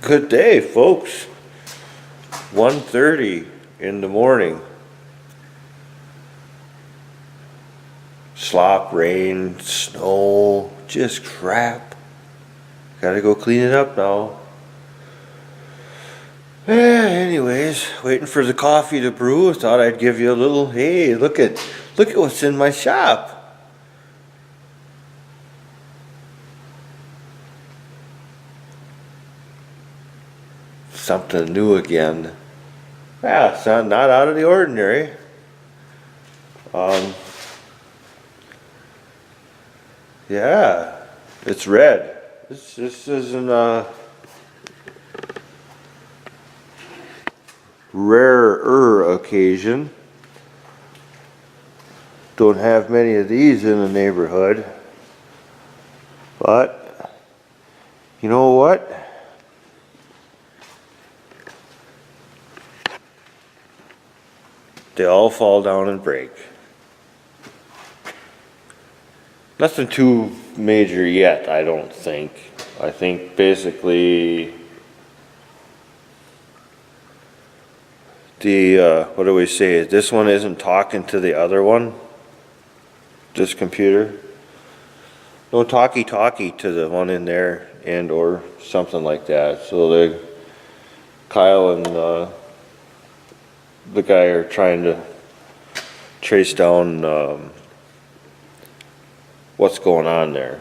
Good day, folks. 1:30 in the morning. Slop, rain, snow, just crap. Gotta go clean it up now. Anyways, waiting for the coffee to brew. I thought I'd give you a little, hey, look at what's in my shop. Something new again. Yeah, it's not out of the ordinary. Yeah, it's red. This isn't a rarer occasion. Don't have many of these in the neighborhood. But you know what? They all fall down and break. Nothing too major yet, I don't think. I think basically what do we say? This one isn't talking to the other one. This computer. No talkie to the one in there and or something like that. So Kyle and the guy are trying to trace down what's going on there.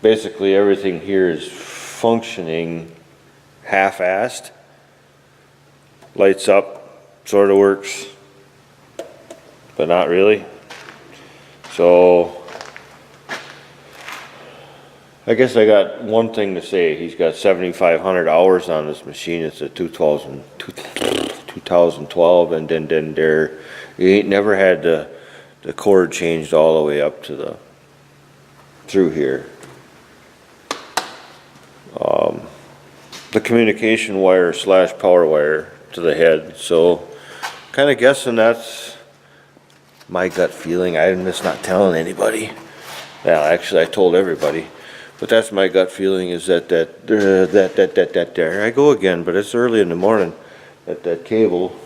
Basically everything here is functioning half-assed. Lights up, sort of works, but not really. So I guess I got one thing to say. He's got 7,500 hours on this machine. It's a 2012, and then he ain't never had the cord changed all the way up to through here. The communication wire / power wire to the head. So kind of guessing that's my gut feeling. I'm just not telling anybody. Well, actually I told everybody. But that's my gut feeling is that there I go again, but it's early in the morning, that cable,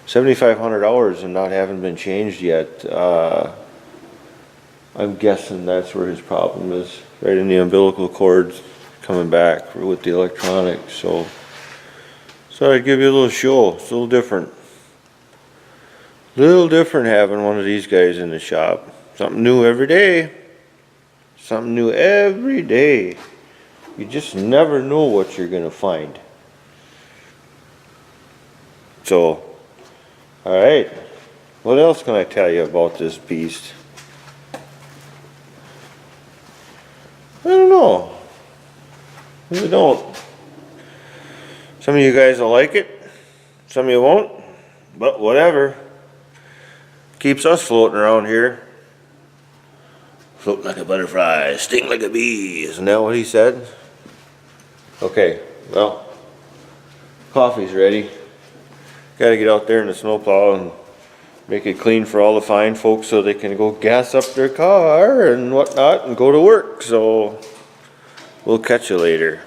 7,500 hours and not having been changed yet. I'm guessing that's where his problem is, right in the umbilical cords coming back with the electronics. So I'd give you a little show. It's a little different. Little different having one of these guys in the shop. Something new every day. Something new every day. You just never know what you're gonna find. So, alright. What else can I tell you about this beast? I don't know. I really don't. Some of you guys will like it. Some of you won't. But whatever. Keeps us floating around here. Float like a butterfly, sting like a bee. Isn't that what he said? Okay, well, coffee's ready. Got to get out there in the snowplow and make it clean for all the fine folks so they can go gas up their car and whatnot and go to work. So we'll catch you later.